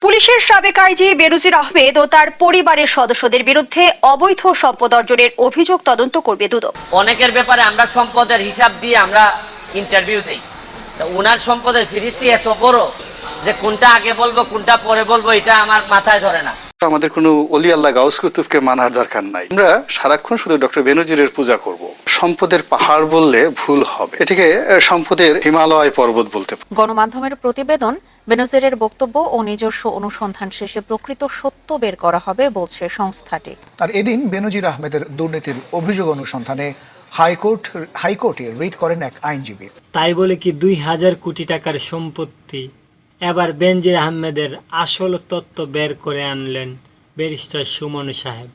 পুলিশের সাবেক আইজি বেনজির আহমেদ ও তার পরিবারের সদস্যদের বিরুদ্ধে অবৈধ সম্পদ অর্জনের অভিযোগ তদন্ত করবে দুদক। অনেকের ব্যাপারে আমরা সম্পদের হিসাব দিয়ে আমরা ইন্টারভিউ দেই। ওনার সম্পদের ফিরিস্তি এত বড় যে কোনটা আগে বলবো কোনটা পরে বলবো এটা আমার মাথায় ধরে না। আমাদের কোনো অলি আল্লাহ গাউস কুতুবকে মানার দরকার নাই। আমরা সারাক্ষণ শুধু ডক্টর বেনজিরের পূজা করব। সম্পদের পাহাড় বললে ভুল হবে, এটিকে সম্পদের হিমালয় পর্বত বলতে। গণমাধ্যমের প্রতিবেদন, বেনজিরের বক্তব্য ও নিজস্ব অনুসন্ধান শেষে প্রকৃত সত্য বের করা হবে বলছে সংস্থাটি। আর এদিন বেনজির আহমেদের দুর্নীতির অভিযোগ অনুসন্ধানে হাইকোর্টে রিট করেন এক আইনজীবী। তাই বলে কি ২,০০০ কোটি টাকার সম্পত্তি এবার বেনজির আহমেদের আসল তত্ত্ব বের করে আনলেন ব্যারিস্টার সুমন সাহেব।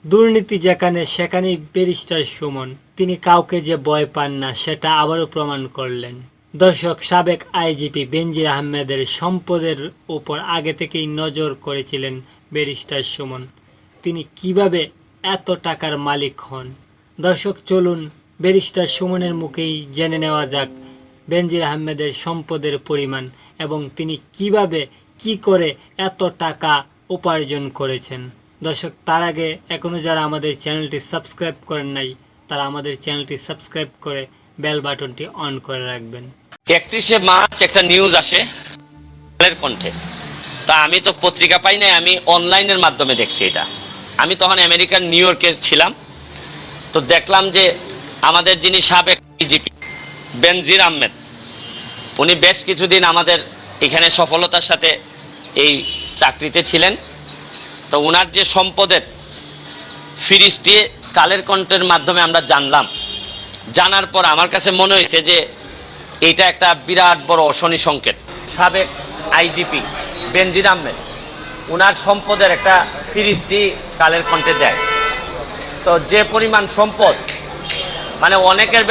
দুর্নীতি যেখানে সেখানেই ব্যারিস্টার সুমন, তিনি কাউকে যে ভয় পান না সেটা আবারও প্রমাণ করলেন। দর্শক, সাবেক আইজিপি বেনজির আহমেদের সম্পদের উপর আগে থেকেই নজর করেছিলেন ব্যারিস্টার সুমন। তিনি কিভাবে এত টাকার মালিক হন? দর্শক, চলুন ব্যারিস্টার সুমনের মুখেই জেনে নেওয়া যাক বেনজির আহমেদের সম্পদের পরিমাণ এবং তিনি কিভাবে কি করে এত টাকা উপার্জন করেছেন। দর্শক, তার আগে এখনও যারা আমাদের চ্যানেলটি সাবস্ক্রাইব করেন নাই তারা আমাদের চ্যানেলটি সাবস্ক্রাইব করে বেল বাটনটি অন করে রাখবেন। 31শে মার্চ একটা নিউজ আসে কালের কণ্ঠে। তা আমি তো পত্রিকা পাই নাই, আমি অনলাইনের মাধ্যমে দেখছি এটা। আমি তখন আমেরিকার নিউ ইয়র্কে ছিলাম। তো দেখলাম যে আমাদের যিনি সাবেক আইজিপি বেনজির আহমেদ, উনি বেশ কিছুদিন আমাদের এখানে সফলতার সাথে এই চাকরিতে ছিলেন। তো ওনার যে সম্পদের ফিরিস্তি কালের কণ্ঠের মাধ্যমে আমরা জানলাম। জানার পর আমার কাছে মনে হয়েছে যে এটা একটা বিরাট বড় অশনি সংকেত। সাবেক আইজিপি বেনজির আহমেদ ওনার সম্পদের একটা ফিরিস্তি কালের কণ্ঠে দেয়। তো যে পরিমাণ সম্পদ, মানে অনেকের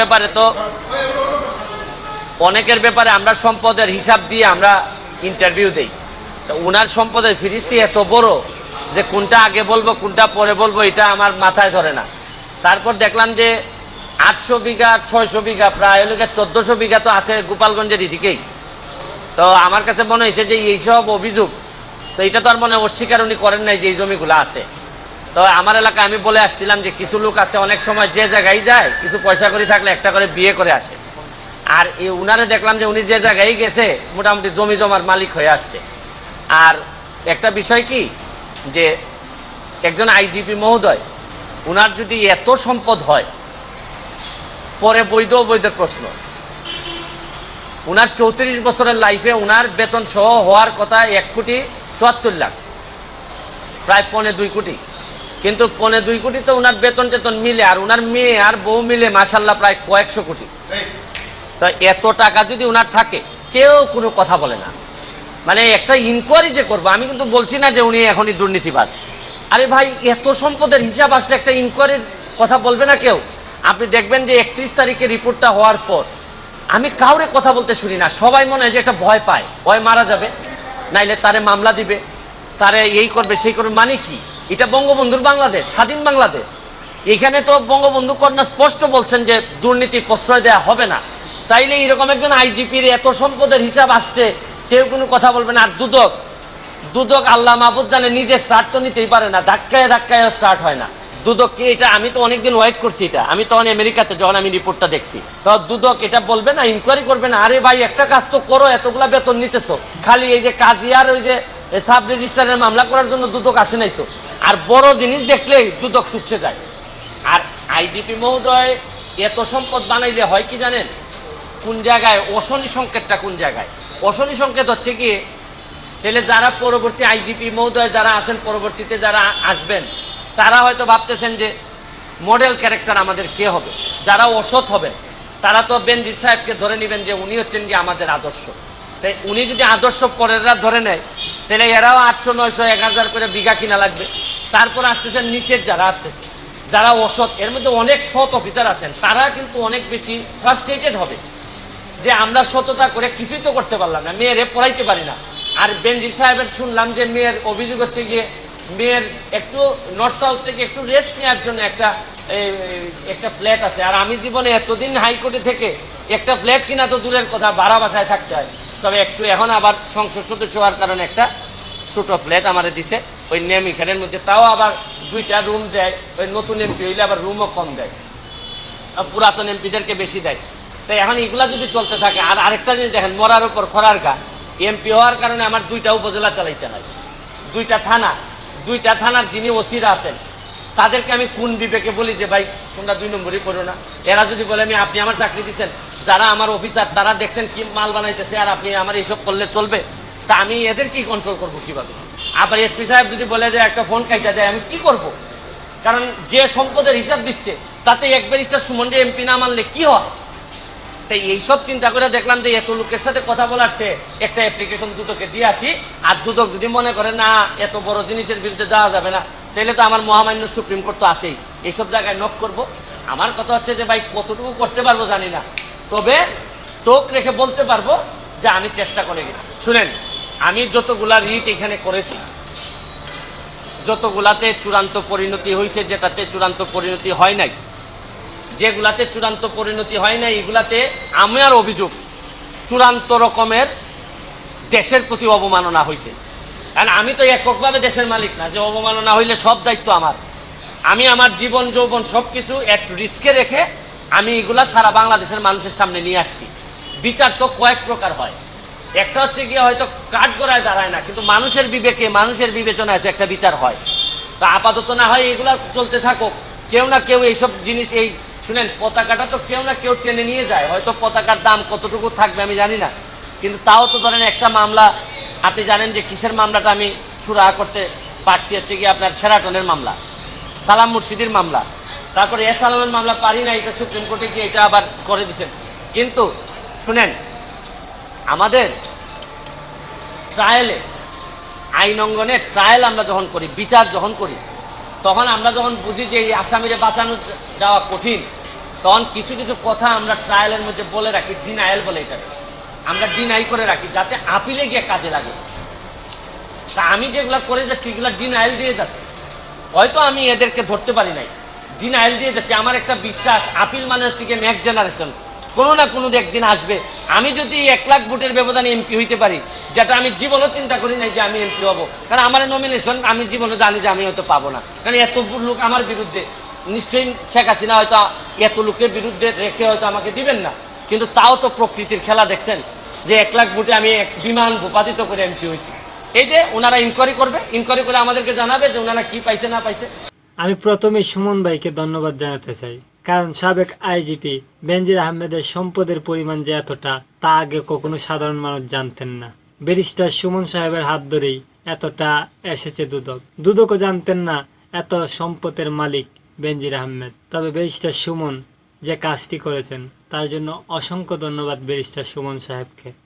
ব্যাপারে আমরা সম্পদের হিসাব দিয়ে আমরা ইন্টারভিউ দেই। তো ওনার সম্পদের ফিরিস্তি এত বড় যে কোনটা আগে বলবো কোনটা পরে বলবো এটা আমার মাথায় ধরে না। তারপর দেখলাম যে 800 বিঘা 600 বিঘা প্রায় 1400 বিঘা তো আছে গোপালগঞ্জের এদিকেই। তো আমার কাছে মনে হয়েছে যে এইসব অভিযোগ, তো এটা তো আর মনে অস্বীকার উনি করেন নাই যে এই জমিগুলো আছে। তো আমার এলাকায় আমি বলে আসছিলাম যে কিছু লোক আছে অনেক সময় যে জায়গায় যায় কিছু পয়সা করে থাকলে একটা করে বিয়ে করে আসে। আর এই উনারে দেখলাম যে উনি যে জায়গায় গেছে মোটামুটি জমি জমার মালিক হয়ে আসছে। আর একটা বিষয় কি, যে একজন আইজিপি মহোদয় উনার যদি এত সম্পদ হয়, পরে বৈধ অবৈধের প্রশ্ন। উনার 34 বছরের লাইফে উনার বেতন সহ হওয়ার কথা 1,74,00,000, প্রায় 1.25 কোটি। কিন্তু 1.25 কোটি তো উনার বেতন টেতন মিলে আর উনার মেয়ে আর বউ মিলে মাশাল্লাহ প্রায় কয়েকশো কোটি। তো এত টাকা যদি উনার থাকে কেউ কোনো কথা বলে না। মানে একটা ইনকোয়ারি যে করবো, আমি কিন্তু বলছি না যে উনি এখনই দুর্নীতিবাজ। আরে ভাই, এত সম্পদের হিসাব আসলে একটা ইনকোয়ারির কথা বলবে না কেউ? আপনি দেখবেন যে 31 তারিখে রিপোর্টটা হওয়ার পর আমি কাউরে কথা বলতে শুনি না। সবাই মনে হয় যে একটা ভয় পায়, ভয় মারা যাবে, নাইলে তারে মামলা দিবে, তারে এই করবে সেই করবে। মানে কি, এটা বঙ্গবন্ধুর বাংলাদেশ, স্বাধীন বাংলাদেশ। এখানে তো বঙ্গবন্ধু কন্যা স্পষ্ট বলছেন যে দুর্নীতি প্রশ্রয় দেওয়া হবে না। তাইলে এরকম একজন আইজিপির এত সম্পদের হিসাব আসছে, কেউ কোনো কথা বলবে না। আর দুদক আল্লাহ মাহবুব জানে, নিজে স্টার্ট তো নিতেই পারে না, ধাক্কায় স্টার্ট হয় না। দুদক কি এটা? আমি তো অনেকদিন ওয়েট করছি এটা। আমি তখন আমেরিকাতে যখন আমি রিপোর্টটা দেখছি, তো দুদক এটা বলবে না, ইনকোয়ারি করবে না? আরে ভাই, একটা কাজ তো করো, এতগুলা বেতন নিতেছো, খালি এই যে কাজী আর ওই যে সাব রেজিস্ট্রারের মামলা করার জন্য দুদক আসে নাই তো। আর বড় জিনিস দেখলেই দুদক ছুটছে যায়। আর আইজিপি মহোদয় এত সম্পদ বানাইলে হয় কি জানেন? কোন জায়গায় অশনি সংকেতটা, কোন জায়গায় অশনি সংকেত হচ্ছে কি, তাহলে যারা পরবর্তী আইজিপি মহোদয় যারা আছেন, পরবর্তীতে যারা আসবেন, তারা হয়তো ভাবতেছেন যে মডেল ক্যারেক্টার আমাদের কে হবে। যারা অসৎ হবেন তারা তো বেনজির সাহেবকে ধরে নেবেন যে উনি হচ্ছেন কি আমাদের আদর্শ। তাই উনি যদি আদর্শ পরেররা ধরে নেয়, তাহলে এরাও 800, 900, 1000 করে বিঘা কিনা লাগবে। তারপর আসতেছেন নিচের যারা আসতেছে, যারা অসৎ, এর মধ্যে অনেক সৎ অফিসার আছেন, তারা কিন্তু অনেক বেশি ফ্রাস্ট্রেটেড হবে যে আমরা সততা করে কিছুই তো করতে পারলাম না, মেয়েরে পড়াইতে পারি না। আর বেনজির সাহেবের শুনলাম যে মেয়ের অভিযোগ হচ্ছে গিয়ে মেয়ের একটু নর্থ সাউথ থেকে একটু রেস্ট নেওয়ার জন্য একটা ফ্ল্যাট আছে। আর আমি জীবনে এতদিন হাইকোর্টে থেকে একটা ফ্ল্যাট কিনা তো দূরের কথা, ভাড়া বাসায় থাকতে হয়। তবে একটু এখন আবার সংসদ সদস্য হওয়ার কারণে একটা ছোট ফ্ল্যাট আমারে দিছে ওই নেম এখানের মধ্যে, তাও আবার 2টা রুম দেয়। ওই নতুন এমপি হইলে আবার রুমও কম দেয়, আর পুরাতন এমপিদেরকে বেশি দেয়। তাই এখন এগুলা যদি চলতে থাকে, আর আরেকটা জিনিস দেখেন, মরার উপর খরার গা, এমপি হওয়ার কারণে আমার 2টা উপজেলা চালাইতে হয়, 2টা থানার যিনি ওসিরা আছেন তাদেরকে আমি কোন বিবেকে বলি যে ভাই তোমরা 2 নম্বরই করো না। এরা যদি বলে আপনি আমার চাকরি দিচ্ছেন, যারা আমার অফিসার তারা দেখছেন কি মাল বানাইতেছে, আর আপনি আমার এইসব করলে চলবে, তা আমি এদের কি কন্ট্রোল করবো কিভাবে? আবার এসপি সাহেব যদি বলে যে একটা ফোন কাইটা দেয়, আমি কি করব? কারণ যে সম্পদের হিসাব দিচ্ছে তাতে এক ব্যারিস্টার সুমনকে এমপি না মানলে কি হয়? তাই এইসব চিন্তা করে দেখলাম যে এত লোকের সাথে কথা বলার সে একটা অ্যাপ্লিকেশন দুদকে দিয়ে আসি, আর দুদক যদি মনে করে না এত বড় জিনিসের বিরুদ্ধে যাওয়া যাবে না, তাহলে তো আমার মহামান্য সুপ্রিম কোর্ট তো আছেই, এইসব জায়গায় নক করব। আমার কথা হচ্ছে যে ভাই কতটুকু করতে পারবো জানি না, তবে চোখ রেখে বলতে পারবো যে আমি চেষ্টা করে গেছি। শুনেন, আমি যতগুলা রিট এখানে করেছি, যতগুলাতে চূড়ান্ত পরিণতি হয়েছে, যেটাতে চূড়ান্ত পরিণতি হয় নাই, যেগুলাতে চূড়ান্ত পরিণতি হয় নাই, এগুলাতে আমার অভিযোগ চূড়ান্ত রকমের দেশের প্রতি অবমাননা হয়েছে। কারণ আমি তো এককভাবে দেশের মালিক না যে অবমাননা হইলে সব দায়িত্ব আমার। আমি আমার জীবন যৌবন সব কিছু একটু রিস্কে রেখে আমি এগুলা সারা বাংলাদেশের মানুষের সামনে নিয়ে আসছি। বিচার তো কয়েক প্রকার হয়, একটা হচ্ছে গিয়ে হয়তো কাঠগড়ায় দাঁড়ায় না, কিন্তু মানুষের বিবেকে মানুষের বিবেচনায় তো একটা বিচার হয়। তা আপাতত না হয় এগুলা চলতে থাকুক, কেউ না কেউ এইসব জিনিস, এই শুনেন পতাকাটা তো কেউ না কেউ টেনে নিয়ে যায়, হয়তো পতাকার দাম কতটুকু থাকবে আমি জানি না, কিন্তু তাও তো ধরেন একটা মামলা, আপনি জানেন যে কিসের মামলাটা আমি সুরাহা করতে পারছি, হচ্ছে কি আপনার শেরাটনের মামলা, সালাম মুর্শিদির মামলা, তারপরে সালামের মামলা পারি না, এটা সুপ্রিম কোর্টে গিয়ে এটা আবার করে দিয়েছেন। কিন্তু শুনেন, আমাদের ট্রায়ালে, আইন অঙ্গনে ট্রায়াল আমরা যখন করি, বিচার যখন করি, তখন আমরা যখন বুঝি যে এই আসামিরে বাঁচানো যাওয়া কঠিন, তখন কিছু কিছু কথা আমরা ট্রায়ালের মধ্যে বলে রাখি, ডিনায়াল বলে এটাকে আমরা ডিনাই করে রাখি, যাতে আপিলে গিয়ে কাজে লাগে। তা আমি যেগুলো করে যাচ্ছি এগুলো ডিনায়াল দিয়ে যাচ্ছি, হয়তো আমি এদেরকে ধরতে পারি নাই, ডিনায়াল দিয়ে যাচ্ছি। আমার একটা বিশ্বাস, আপিল মানে হচ্ছে গিয়ে নেক্সট জেনারেশন, কোনো না কোনো একদিন আসবে। আমি যদি 1 লাখ ভোটের ব্যবধানে এমপি হইতে পারি, যেটা আমি জীবনও চিন্তা করি নাই যে আমি এমপি হব, কারণ আমার নমিনেশন আমি জীবনে জানি যে আমি হয়তো পাবো না, কারণ এত লোক আমার বিরুদ্ধে, নিশ্চয়ই শেখ হাসিনা হয়তো এত লোকের বিরুদ্ধে রেখে হয়তো আমাকে দিবেন না, কিন্তু তাও তো প্রকৃতির খেলা দেখছেন যে 1 লাখ ভোটে আমি এক বিমান ভূপাতিত করে এমপি হয়েছি। এই যে ওনারা ইনকোয়ারি করবে, ইনকোয়ারি করে আমাদেরকে জানাবে যে ওনারা কি পাইছে না পাইছে। আমি প্রথমে সুমন ভাইকে ধন্যবাদ জানাতে চাই, কারণ সাবেক আইজিপি বেনজির আহমেদের সম্পদের পরিমাণ যে এতটা, তা আগে কখনো সাধারণ মানুষ জানতেন না। ব্যারিস্টার সুমন সাহেবের হাত ধরেই এতটা এসেছে দুদকও জানতেন না এত সম্পদের মালিক বেনজির আহমেদ। তবে ব্যারিস্টার সুমন যে কাজটি করেছেন তার জন্য অসংখ্য ধন্যবাদ ব্যারিস্টার সুমন সাহেবকে।